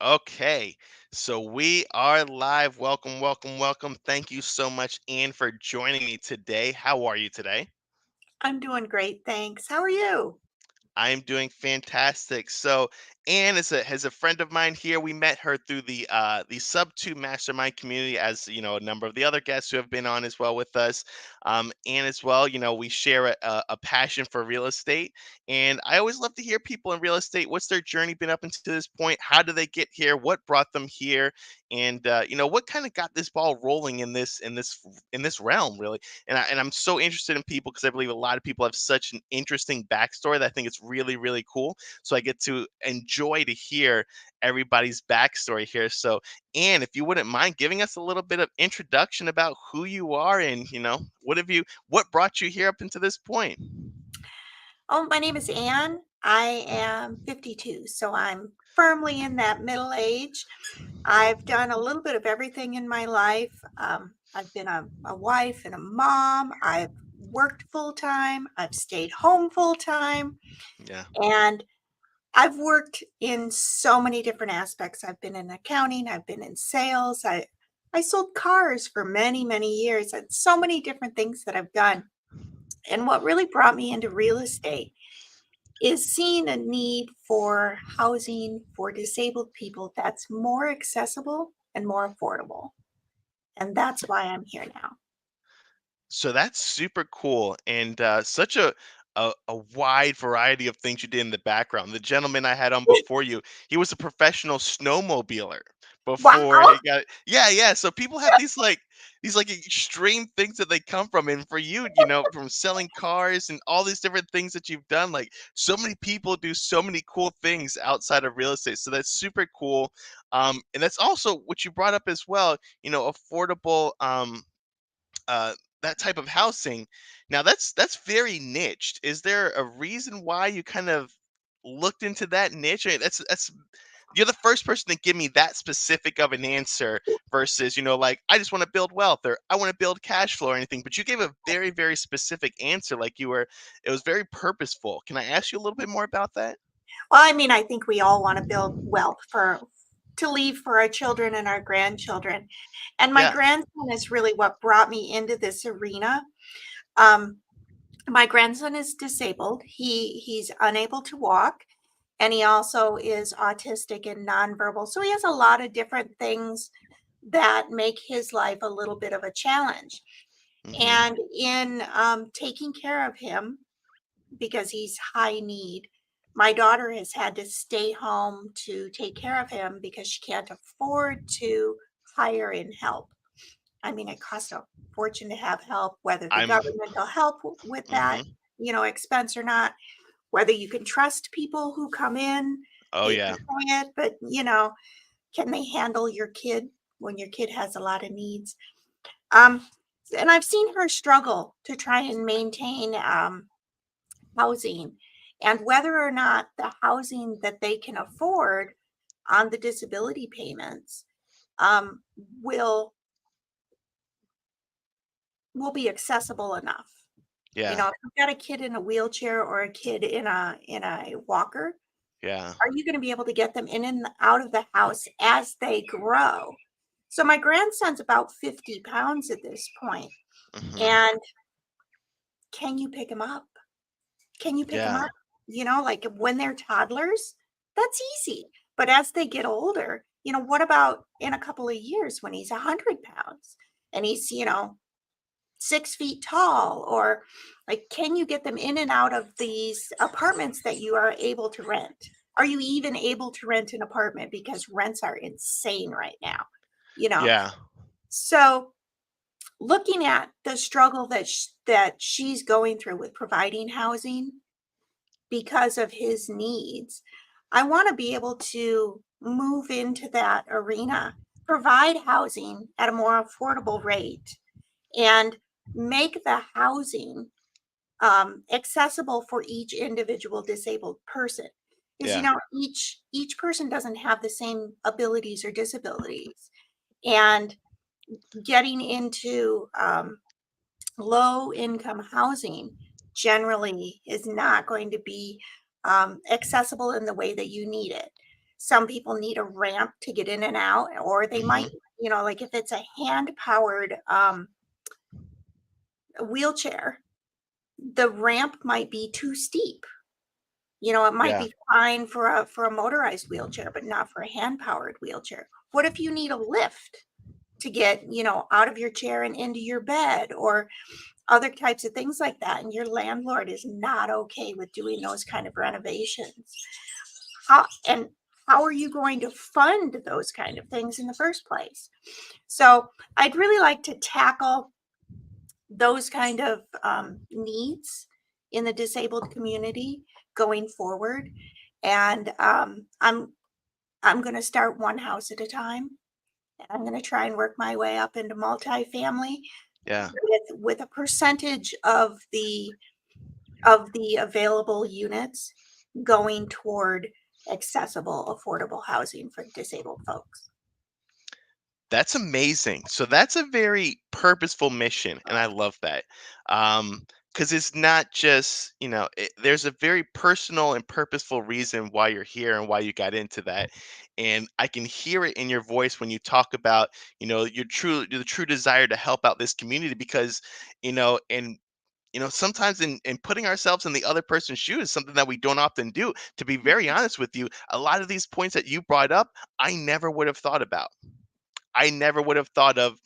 Okay, so we are live. Welcome, welcome, welcome. Thank you so much, Anne, for joining me today. How are you today? I'm doing great, thanks. How are you? I am doing fantastic. So Anne is a friend of mine here. We met her through the Sub Two Mastermind community, as you know, a number of the other guests who have been on as well with us. Anne as well. We share a passion for real estate, and I always love to hear people in real estate. What's their journey been up until this point? How do they get here? What brought them here? And what kind of got this ball rolling in this realm, really? And I'm so interested in people because I believe a lot of people have such an interesting backstory that I think it's really really cool. So I get to enjoy to hear everybody's backstory here. So Anne, if you wouldn't mind giving us a little bit of introduction about who you are and what brought you here up into this point. Oh, my name is Anne. I am 52, so I'm firmly in that middle age. I've done a little bit of everything in my life. I've been a wife and a mom. I've worked full time. I've stayed home full time. Yeah. And I've worked in so many different aspects. I've been in accounting. I've been in sales. I sold cars for many, many years and so many different things that I've done. And what really brought me into real estate is seeing a need for housing for disabled people that's more accessible and more affordable. And that's why I'm here now. So that's super cool and such a wide variety of things you did in the background. The gentleman I had on before you, he was a professional snowmobiler before Wow. he got yeah, yeah. So people have these extreme things that they come from. And for you, from selling cars and all these different things that you've done, like so many people do so many cool things outside of real estate. So that's super cool. And that's also what you brought up as well, affordable uh, that type of housing. Now that's very niched. Is there a reason why you kind of looked into that niche? I mean, that's you're the first person to give me that specific of an answer versus like I just want to build wealth or I want to build cash flow or anything. But you gave a very very specific answer. Like it was very purposeful. Can I ask you a little bit more about that? Well, I mean, I think we all want to build wealth for to leave for our children and our grandchildren. And my Yeah. grandson is really what brought me into this arena. Um, my grandson is disabled. He's unable to walk, and he also is autistic and nonverbal. So he has a lot of different things that make his life a little bit of a challenge. Hmm. And in taking care of him, because he's high need, my daughter has had to stay home to take care of him because she can't afford to hire in help. I mean, it costs a fortune to have help, whether the I'm. government will help with that, Hmm. expense or not, whether you can trust people who come in, Oh hate to yeah. say it, but can they handle your kid when your kid has a lot of needs? Um, and I've seen her struggle to try and maintain housing and whether or not the housing that they can afford on the disability payments um, will will be accessible enough. Yeah. If you've got a kid in a wheelchair or a kid in a walker, Yeah. are you going to be able to get them in and out of the house as they grow? So my grandson's about 50 pounds at this point, Hmm. and can you pick him up? Can you pick them Yeah. up? Like when they're toddlers, that's easy. But as they get older, what about in a couple of years when he's 100 pounds and he's, 6 feet tall? Or like, can you get them in and out of these apartments that you are able to rent? Are you even able to rent an apartment because rents are insane right now? You know, Yeah. so looking at the struggle that she's going through with providing housing because of his needs. I want to be able to move into that arena, provide housing at a more affordable rate, and make the housing accessible for each individual disabled person. Because Yeah. each person doesn't have the same abilities or disabilities, and getting into low income housing generally is not going to be accessible in the way that you need it. Some people need a ramp to get in and out, or they might, Hmm. like if it's a hand powered wheelchair, the ramp might be too steep. It might Yeah. be fine for a motorized wheelchair, but not for a hand powered wheelchair. What if you need a lift to get, out of your chair and into your bed, or other types of things like that, and your landlord is not okay with doing those kind of renovations? How are you going to fund those kind of things in the first place? So I'd really like to tackle those kind of needs in the disabled community going forward. And I'm going to start one house at a time. I'm going to try and work my way up into multifamily Yeah. with a percentage of the available units going toward accessible, affordable housing for disabled folks. That's amazing. So that's a very purposeful mission, and I love that. Because it's not just, there's a very personal and purposeful reason why you're here and why you got into that. And I can hear it in your voice when you talk about, the true desire to help out this community because, and sometimes in putting ourselves in the other person's shoes, something that we don't often do. To be very honest with you, a lot of these points that you brought up, I never would have thought about. I never would have thought of,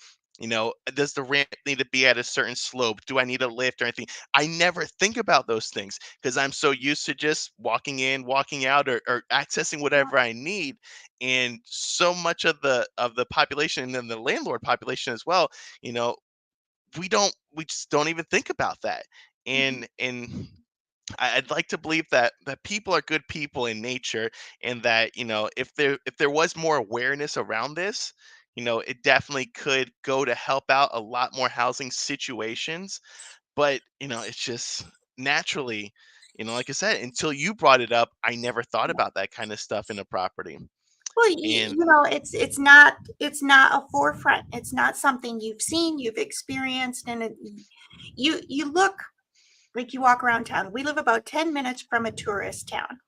does the ramp need to be at a certain slope? Do I need a lift or anything? I never think about those things because I'm so used to just walking in, walking out, or accessing whatever I need. And so much of the population and then the landlord population as well, you know, we just don't even think about that. And I'd like to believe that people are good people in nature, and that if there was more awareness around this, it definitely could go to help out a lot more housing situations. But it's just naturally, like I said, until you brought it up, I never thought about that kind of stuff in a property. Well, And it's not a forefront. It's not something you've seen, you've experienced, and you look like you walk around town. We live about 10 minutes from a tourist town.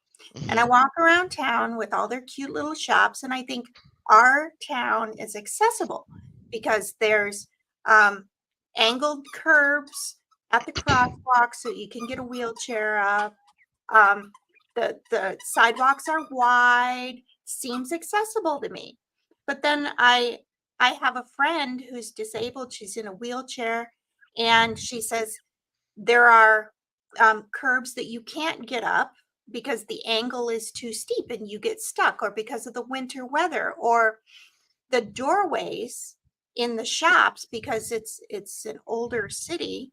And I mhm, walk around town with all their cute little shops, and I think our town is accessible because there's angled curbs at the crosswalk so you can get a wheelchair up. Um, the sidewalks are wide, seems accessible to me. But then I have a friend who's disabled. She's in a wheelchair, and she says there are curbs that you can't get up because the angle is too steep and you get stuck, or because of the winter weather, or the doorways in the shops, because it's an older city.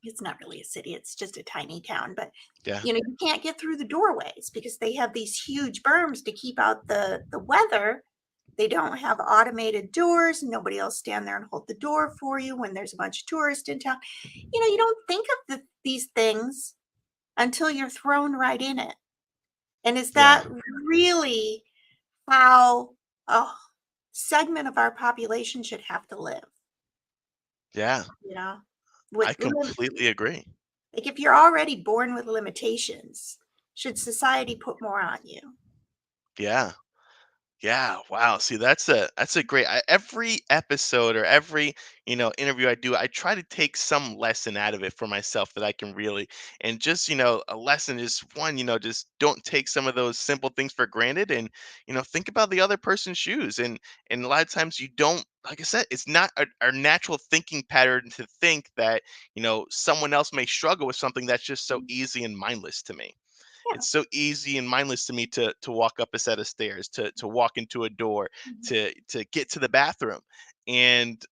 It's not really a city, it's just a tiny town, but yeah, you can't get through the doorways because they have these huge berms to keep out the weather. They don't have automated doors. Nobody else stand there and hold the door for you when there's a bunch of tourists in town. You don't think of these things until you're thrown right in it. And is yeah, that really how a segment of our population should have to live? yeah. You know, I with completely agree. like, if you're already born with limitations, should society put more on you? Yeah. Yeah, wow. See, that's a great every episode or every, interview I do, I try to take some lesson out of it for myself that I can really, and just, a lesson is one, just don't take some of those simple things for granted, and, think about the other person's shoes. And a lot of times you don't, like I said, it's not our natural thinking pattern to think that, someone else may struggle with something that's just so easy and mindless to me. Yeah. It's so easy and mindless to me to walk up a set of stairs, to walk into a door, Mhm. to get to the bathroom. And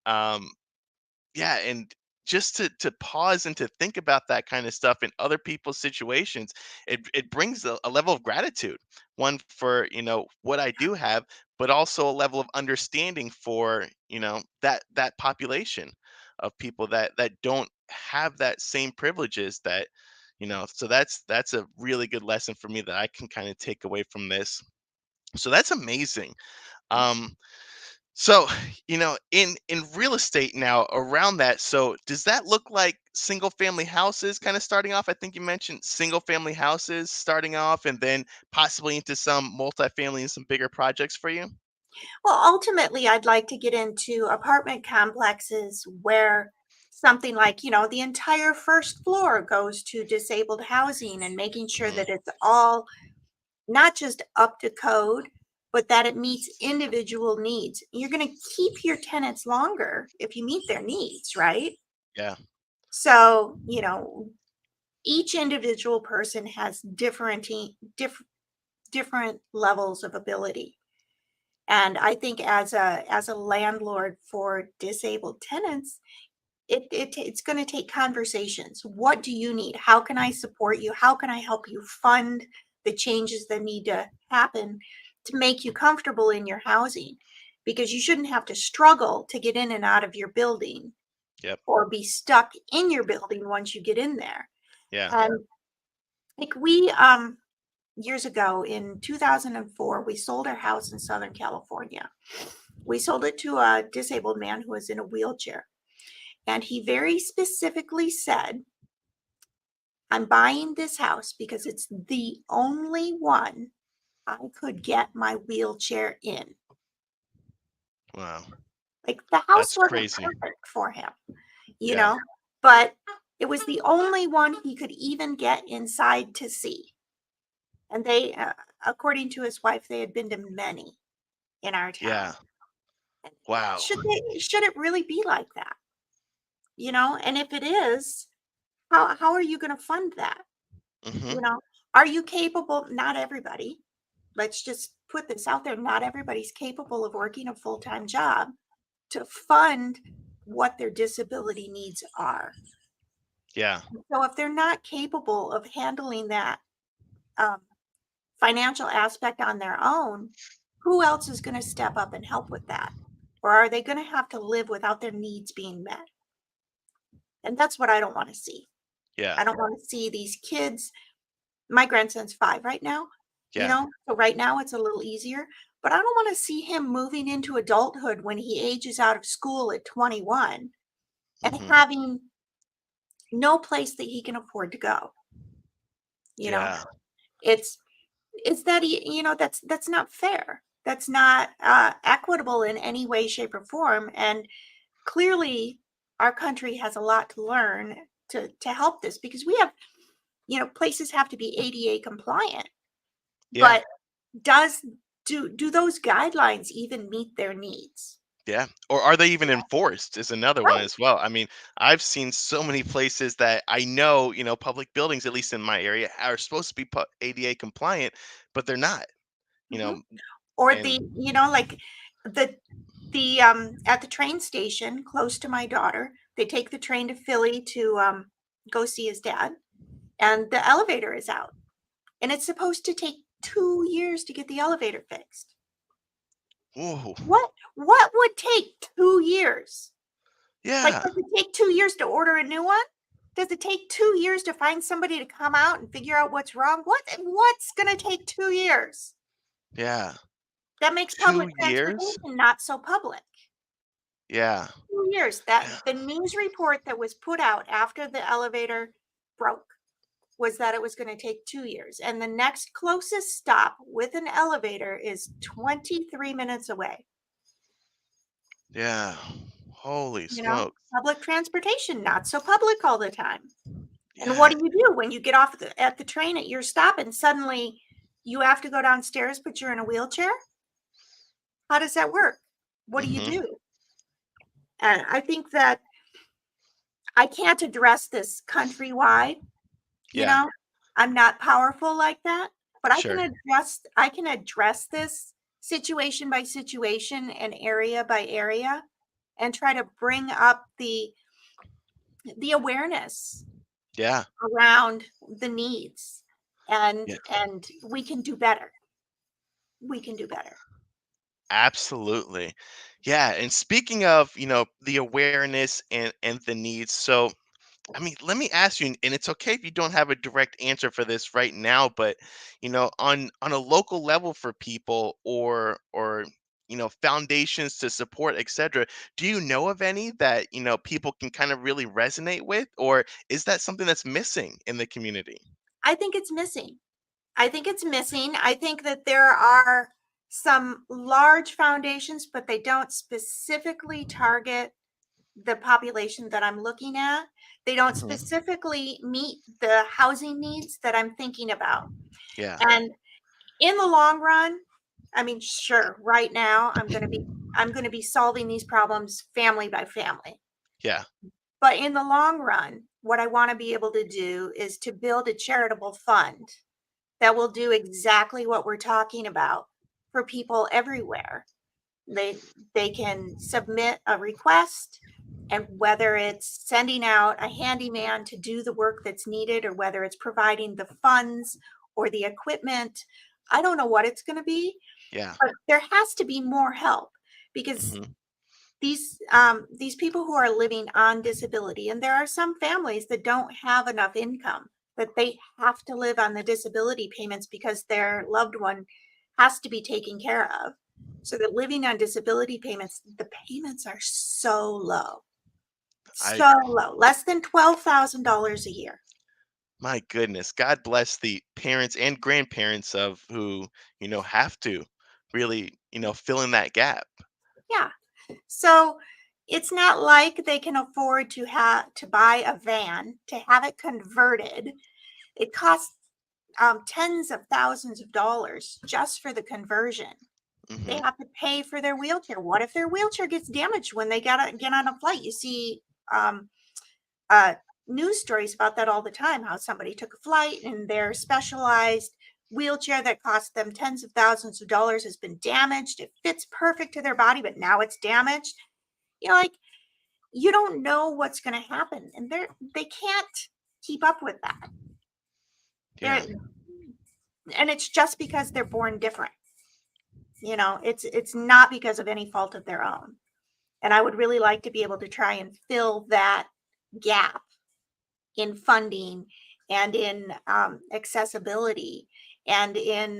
yeah, and just to pause and to think about that kind of stuff in other people's situations, it brings a level of gratitude, one for what I do have, but also a level of understanding for that population of people that don't have that same privileges that so that's a really good lesson for me that I can kind of take away from this. So that's amazing. um so, in real estate now around that, so does that look like single family houses kind of starting off? I think you mentioned single family houses starting off and then possibly into some multifamily and some bigger projects for you? Well, ultimately, I'd like to get into apartment complexes where something like, the entire first floor goes to disabled housing and making sure Hmm. that it's all not just up to code, but that it meets individual needs. You're going to keep your tenants longer if you meet their needs, right? Yeah. So, each individual person has different levels of ability. And I think as a landlord for disabled tenants, it's going to take conversations. What do you need? How can I support you? How can I help you fund the changes that need to happen to make you comfortable in your housing? Because you shouldn't have to struggle to get in and out of your building Yep. or be stuck in your building once you get in there. Yeah. And like we years ago in 2004, we sold our house in Southern California. We sold it to a disabled man who was in a wheelchair. And he very specifically said, I'm buying this house because it's the only one I could get my wheelchair in. Wow. Like the house That's wasn't crazy. perfect for him, you Yeah. know, but it was the only one he could even get inside to see. And according to his wife, they had been to many in our town. Yeah. Wow. Should it really be like that? And if it is, how are you going to fund that? Hmm. You know, are you capable? Not everybody. Let's just put this out there. Not everybody's capable of working a full-time job to fund what their disability needs are. Yeah. So if they're not capable of handling that um, financial aspect on their own, who else is going to step up and help with that? Or are they going to have to live without their needs being met? And that's what I don't want to see. Yeah. I don't want to see these kids. My grandson's 5 right now, Yeah. so right now it's a little easier, but I don't wanna see him moving into adulthood when he ages out of school at 21 and Hmm. having no place that he can afford to go, you know? Yeah. It's it's that that's not fair. That's not, equitable in any way, shape, or form, and clearly, our country has a lot to learn to help this because we have places have to be ADA compliant, Yeah. but Does do those guidelines even meet their needs? Yeah. Or are they even enforced is another one Right. as well. I mean, I've seen so many places that I know, public buildings, at least in my area, are supposed to be ADA compliant, but they're not, you Mhm. know, Or and like the at the train station close to my daughter, they take the train to Philly to go see his dad, and the elevator is out, and it's supposed to take 2 years to get the elevator fixed. whoa. What would take 2 years? Like, Yeah. does it take 2 years to order a new one? Does it take 2 years to find somebody to come out and figure out what's wrong? What's gonna take 2 years? Yeah. That makes public 2 years? transportation not so public. Yeah. 2 years. That Yeah. the news report that was put out after the elevator broke was that it was gonna take 2 years, and the next closest stop with an elevator is 23 minutes away. Yeah. Holy smokes. Public transportation, not so public all the time. And what Yeah. do you do when you get off at the train at your stop and suddenly you have to go downstairs, but you're in a wheelchair? How does that work? What do you Hmm. do? And I think that I can't address this countrywide, you Yeah. know? I'm not powerful like that, but Sure. I can address this situation by situation and area by area and try to bring up the awareness Yeah. around the needs, Yeah. and we can do better. We can do better. Absolutely. Yeah. And speaking of, the awareness and the needs. So I mean, let me ask you, and it's okay if you don't have a direct answer for this right now, but on a local level for people, or foundations to support, etc. Do you know of any that people can kind of really resonate with, or is that something that's missing in the community? I think it's missing. I think it's missing. I think that there are some large foundations, but they don't specifically target the population that I'm looking at. They don't Hmm. specifically meet the housing needs that I'm thinking about. Yeah. And in the long run, I mean, sure, right now I'm going to be solving these problems family by family. Yeah. But in the long run, what I want to be able to do is to build a charitable fund that will do exactly what we're talking about for people everywhere. They can submit a request, and whether it's sending out a handyman to do the work that's needed or whether it's providing the funds or the equipment, I don't know what it's going to be, Yeah. but there has to be more help because Hmm. these people who are living on disability, and there are some families that don't have enough income that they have to live on the disability payments because their loved one has to be taken care of. So that living on disability payments, the payments are I so low, less than $12,000 a year. My goodness, God bless the parents and grandparents of who have to really fill in that gap. Yeah. So it's not like they can afford to buy a van to have it converted. It costs tens of thousands of dollars just for the conversion. They Hmm. have to pay for their wheelchair. What if their wheelchair gets damaged when they get on a flight? You see um, uh, news stories about that all the time. How somebody took a flight and their specialized wheelchair that cost them tens of thousands of dollars has been damaged. It fits perfect to their body, but now it's damaged. Like you don't know what's going to happen, and they can't keep up with that. Yeah. They're and it's just because they're born different. It's not because of any fault of their own. And I would really like to be able to try and fill that gap in funding and in accessibility and in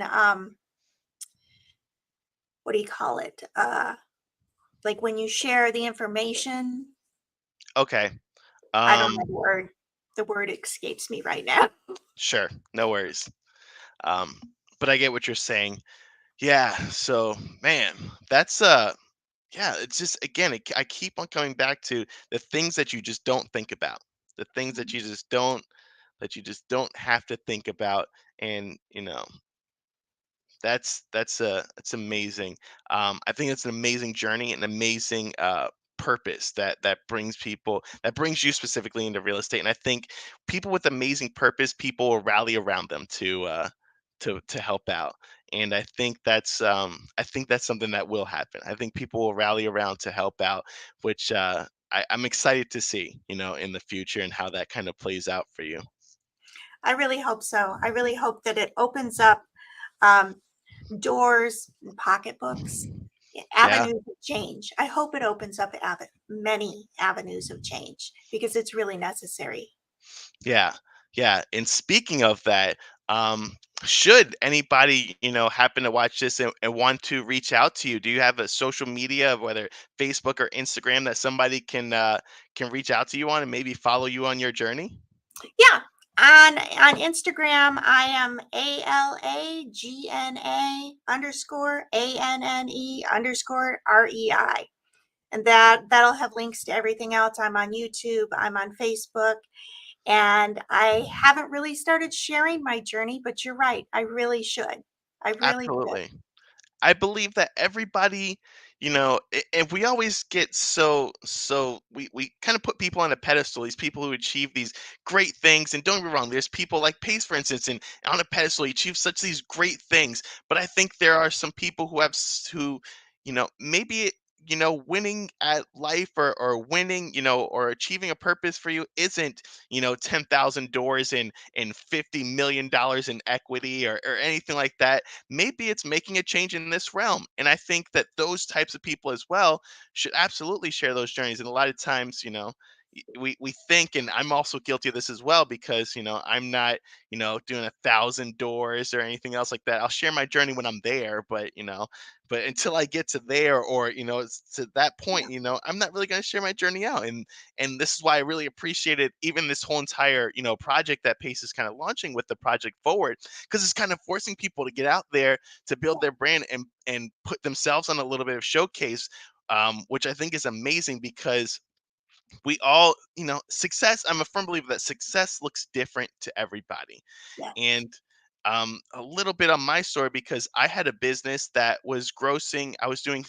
what do you call it? Like when you share the information. Okay. I don't know Um. the word. The word escapes me right now. Sure. No worries. Um. But I get what you're saying. Yeah. So, man, that's yeah. It's just again, I keep on coming back to the things that you just don't think about, the things that you just don't have to think about, and that's amazing. I think it's an amazing journey, an amazing purpose that brings you specifically into real estate. And I think people with amazing purpose, people will rally around them to help out. And I think that's something that will happen. I think people will rally around to help out, which I'm excited to see, in the future and how that kind of plays out for you. I really hope so. I really hope that it opens up um, doors and pocketbooks, Yeah. avenues of change. I hope it opens up many avenues of change because it's really necessary. Yeah, yeah. And speaking of that, um, should anybody, happen to watch this and want to reach out to you, do you have a social media, whether Facebook or Instagram, that somebody can reach out to you on and maybe follow you on your journey? Yeah. On Instagram, I am ALAGNA_ANNE_REI. And that'll have links to everything else. I'm on YouTube, I'm on Facebook, and I haven't really started sharing my journey, but you're right. I really should. I really should. Absolutely. I believe that everybody, and we always get we kind of put people on a pedestal. These people who achieve these great things, and don't get me wrong, there's people like Pace, for instance, and on a pedestal, he achieves such these great things. But I think there are some people who, maybe. Winning at life, or winning, or achieving a purpose for you isn't, 10,000 doors and $50 million in equity, or anything like that. Maybe it's making a change in this realm. And I think that those types of people as well should absolutely share those journeys. And a lot of times, we think, and I'm also guilty of this as well, because I'm not doing 1,000 doors or anything else like that. I'll share my journey when I'm there, but until I get to there, or it's to that point, Yeah, I'm not really going to share my journey out. And this is why I really appreciated even this whole entire project that Pace is kind of launching with the project forward, because it's kind of forcing people to get out there to build yeah, their brand and put themselves on a little bit of showcase, which I think is amazing, because we all, success, I'm a firm believer that success looks different to everybody. yeah, And a little bit on my story, because I had a business that was grossing, I was doing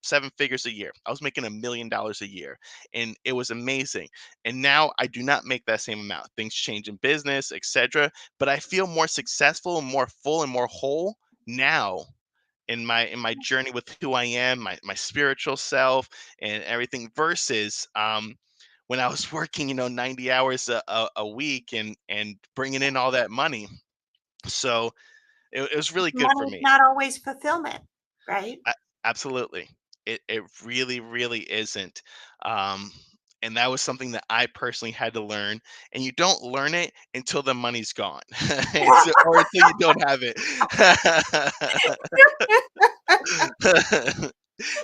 7 figures a year. I was making $1 million a year, and it was amazing. And now I do not make that same amount. Things change in business, etc. But I feel more successful and more full and more whole now in my journey with who I am, my spiritual self, and everything, versus when I was working 90 hours a week and bringing yeah. in all that money. So it was really good for Money's me. not always fulfillment, right? A- Absolutely. It really, really isn't. Um, and that was something that I personally had to learn. And you don't learn it until the money's gone. Or until you don't have it.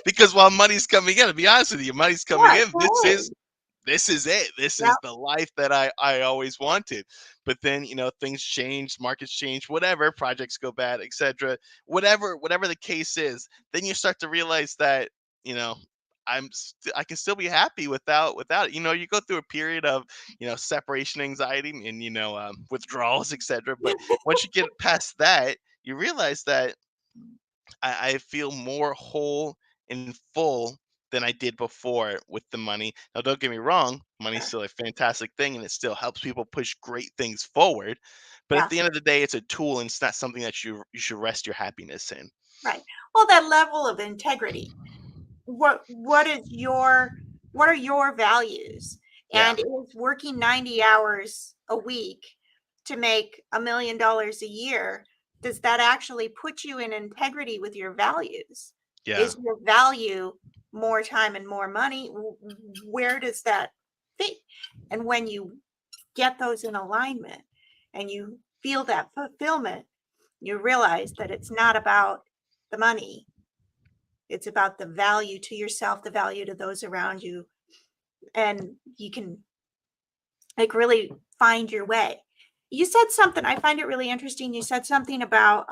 Because while money's coming in, to be honest with you, money's coming Yeah, in. totally. This is it. This Yep, is the life that I always wanted. But then, things change, markets change, whatever, projects go bad, etc. Whatever the case is, then you start to realize that, you know, I can still be happy without it. You go through a period of, separation anxiety and withdrawals, etc. But once you get past that, you realize that I feel more whole and full than I did before with the money. Now, don't get me wrong, money's still a fantastic thing, and it still helps people push great things forward. But at yeah, the end of the day, it's a tool, and it's not something that you should rest your happiness in. right. Well, that level of integrity. What is what are your values? Yeah, And is working 90 hours a week to make $1 million a year, does that actually put you in integrity with your values? yeah, Is your value more time and more money? Where does that fit? And when you get those in alignment and you feel that fulfillment, you realize that it's not about the money, it's about the value to yourself, the value to those around you, and you can like really find your way. You said something, I find it really interesting. You said something about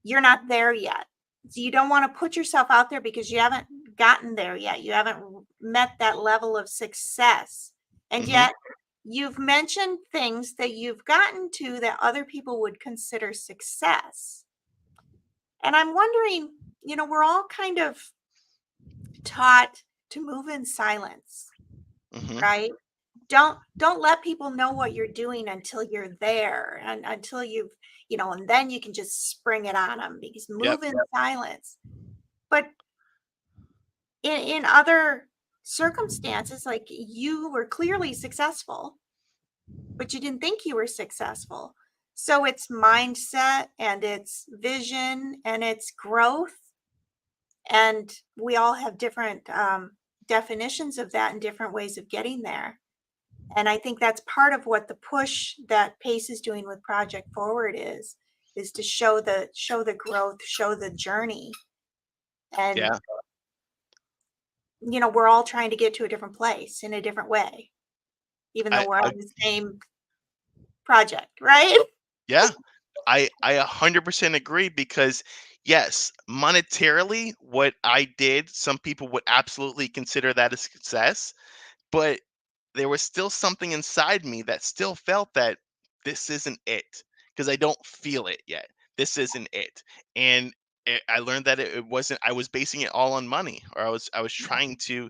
you're not there yet. So you don't want to put yourself out there because you haven't gotten there yet. You haven't met that level of success. And hmm yet you've mentioned things that you've gotten to that other people would consider success. And I'm wondering, we're all kind of taught to move in silence, hmm right? Don't let people know what you're doing until you're there and until and then you can just spring it on them because yep, move in silence. But in other circumstances, like you were clearly successful, but you didn't think you were successful. So it's mindset and it's vision and it's growth. And we all have different definitions of that and different ways of getting there. And I think that's part of what the push that Pace is doing with Project Forward is to show the growth, show the journey. And yeah. we're all trying to get to a different place in a different way, even though I, we're I on the same project, right? yeah, I 100% agree, because yes, monetarily, what I did, some people would absolutely consider that a success. But there was still something inside me that still felt that this isn't it, because I don't feel it yet. This isn't it. And I learned that it wasn't. I was basing it all on money, or I was trying to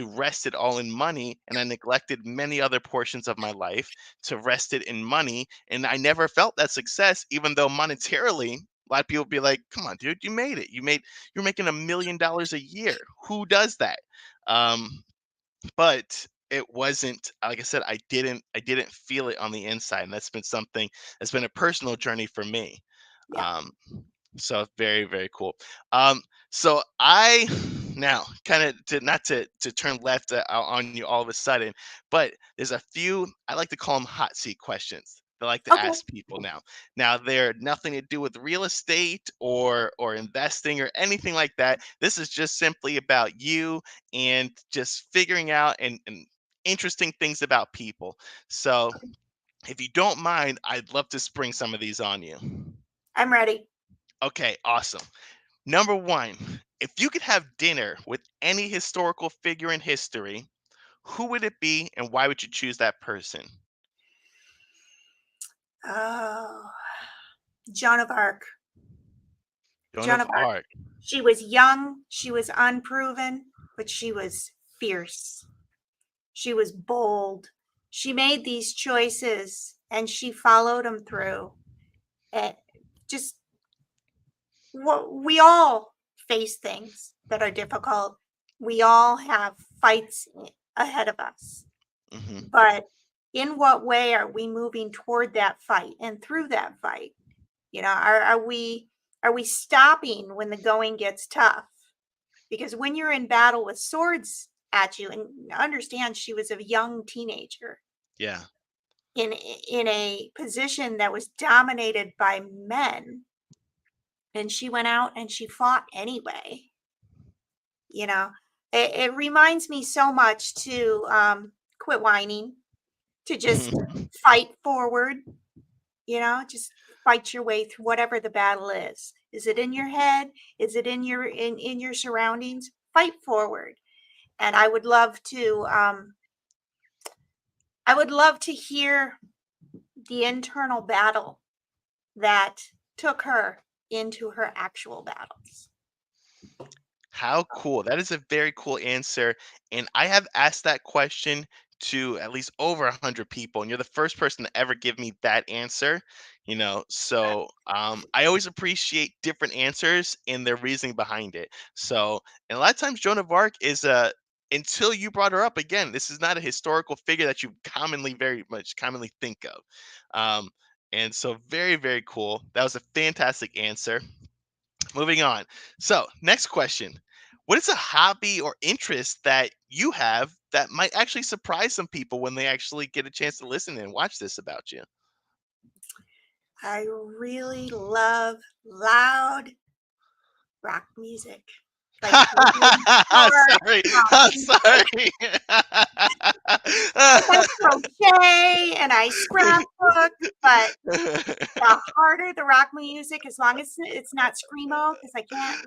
rest it all in money, and I neglected many other portions of my life to rest it in money, and I never felt that success, even though monetarily, a lot of people be like, "Come on, dude, you made it. You're making $1 million a year. Who does that?" Um, but it wasn't, like I said, I didn't feel it on the inside, and that's been something that's been a personal journey for me. Yeah. um so very, very cool. um so I Now, kind of to not to turn left on you all of a sudden, but there's a few I like to call them hot seat questions that I like to Okay. ask people now. Now, they're nothing to do with real estate or investing or anything like that. This is just simply about you and just figuring out and interesting things about people. So, if you don't mind, I'd love to spring some of these on you. I'm ready. Okay, awesome. Number one, if you could have dinner with any historical figure in history, who would it be and why would you choose that person? Oh, Joan of Arc. Joan Joan of of Arc. Arc. She was young, she was unproven, but she was fierce. She was bold. She made these choices and she followed them through. And just what we all face things that are difficult. We all have fights ahead of us. Hmm. But in what way are we moving toward that fight and through that fight? Are we stopping when the going gets tough? Because when you're in battle with swords at you, and understand she was a young teenager Yeah. in in a position that was dominated by men, and she went out and she fought anyway. You know, it reminds me so much to quit whining, to just Mhm. fight forward. Just fight your way through whatever the battle is. Is it in your head? Is it in your surroundings? Fight forward. And I would love to hear the internal battle that took her into her actual battles. How cool. That is a very cool answer. And I have asked that question to at least over 100 people, and you're the first person to ever give me that answer. So I always appreciate different answers and their reasoning behind it. So, and a lot of times Joan of Arc is until you brought her up again, this is not a historical figure that you commonly very much commonly think of. Um, and so very, very cool. That was a fantastic answer. Moving on. So, next question. What is a hobby or interest that you have that might actually surprise some people when they actually get a chance to listen and watch this about you? I really love loud rock music, like hardcore Sorry. rock I'm music. sorry. 'Cause I crochet and I scrapbook, but the harder the rock music, as long as it's not screamo, because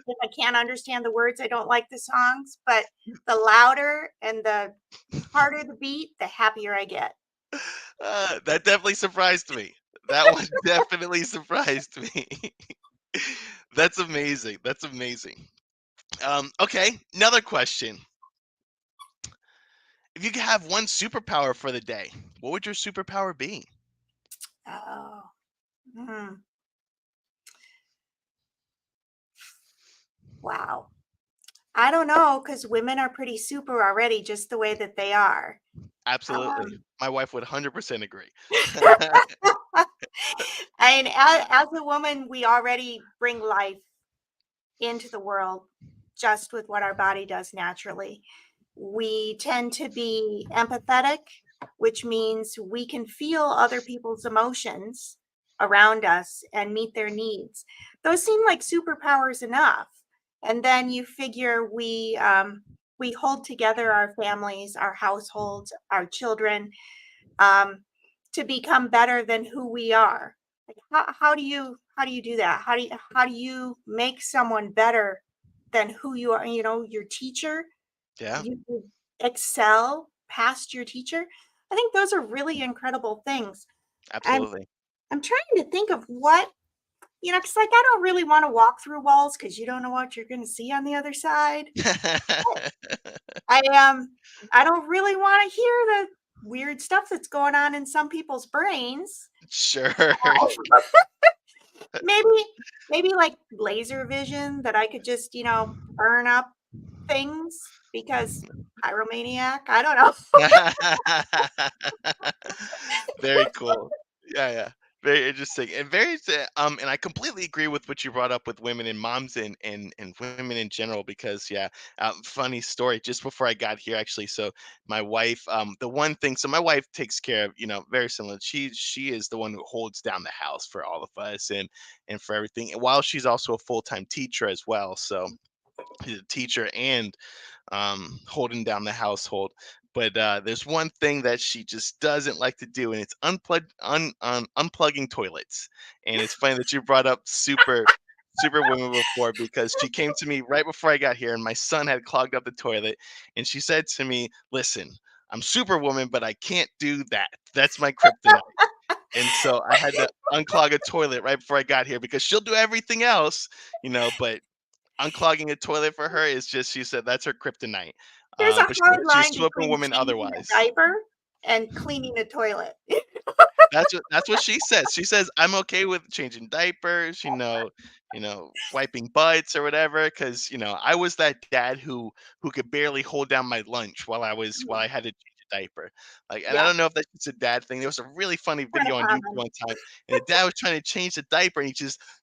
if I can't understand the words, I don't like the songs, but the louder and the harder the beat, the happier I get. That definitely surprised me. That one definitely surprised me. That's amazing. That's amazing. Okay, another question. If you could have one superpower for the day, what would your superpower be? Oh, mm, wow. I don't know, because women are pretty super already just the way that they are. Absolutely. Um, My wife would 100% agree. and as a woman, we already bring life into the world just with what our body does naturally. We tend to be empathetic, which means we can feel other people's emotions around us and meet their needs. Those seem like superpowers enough. And then you figure we hold together our families, our households, our children, um, to become better than who we are. Like how do you do that? How do you make someone better than who you are? Your teacher, Yeah, you excel past your teacher. I think those are really incredible things. I'm absolutely. I'm trying to think of because like I don't really want to walk through walls because you don't know what you're going to see on the other side. I don't really want to hear the weird stuff that's going on in some people's brains. Sure. Maybe maybe like laser vision that I could just, burn up things because pyromaniac. I don't know. Very cool. Yeah, yeah. Very interesting and and I completely agree with what you brought up with women and moms and women in general because yeah, funny story just before I got here actually. So my wife, the one thing, so my wife takes care of, very similar. She is the one who holds down the house for all of us and for everything. And while she's also a full-time teacher as well, so she's a teacher and holding down the household. But there's one thing that she just doesn't like to do, and it's unplugging toilets. And it's funny that you brought up super women before because she came to me right before I got here, and my son had clogged up the toilet, and she said to me, "Listen, I'm superwoman, but I can't do that. That's my kryptonite." And so I had to unclog a toilet right before I got here because she'll do everything else, but unclogging a toilet for her is just she said that's her kryptonite. There's a But hard she's line between superwoman changing a otherwise. diaper and cleaning a toilet. That's what she says. She says, "I'm okay with changing diapers, wiping butts or whatever, because I was that dad who could barely hold down my lunch while I had to change a diaper." Like, and I Yeah, don't know if that's just a dad thing. There was a really funny kind of video on YouTube common. one time, and the dad was trying to change the diaper, and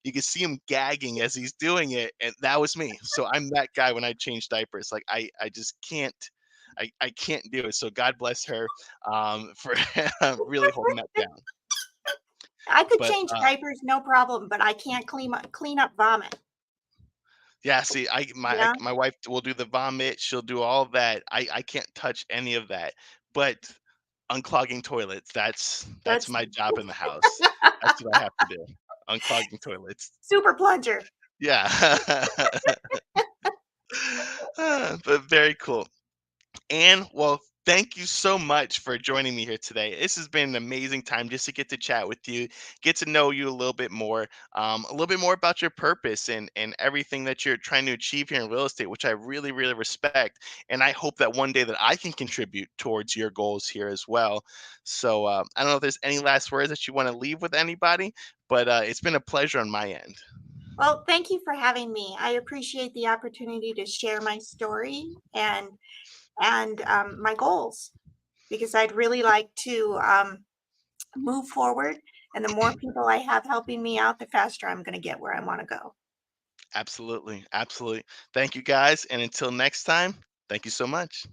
you could see him gagging as he's doing it, and that was me. So I'm that guy when I change diapers. Like I just can't. I can't do it. So God bless her for really holding that down. I could But, change diapers, no problem, but I can't clean up vomit. yeah, see, Yeah, my wife will do the vomit, she'll do all that. I can't touch any of that, but unclogging toilets, that's that's my job in the house. That's what I have to do, unclogging toilets. super plunger. Yeah. But very cool. And well, thank you so much for joining me here today. This has been an amazing time just to get to chat with you, get to know you a little bit more about your purpose and everything that you're trying to achieve here in real estate, which I really, really respect. And I hope that one day that I can contribute towards your goals here as well. So I don't know if there's any last words that you want to leave with anybody, but it's been a pleasure on my end. Well, thank you for having me. I appreciate the opportunity to share my story and my goals because I'd really like to move forward. And the more people I have helping me out, the faster I'm going to get where I want to go. Absolutely. Absolutely. Thank you guys. And until next time, thank you so much.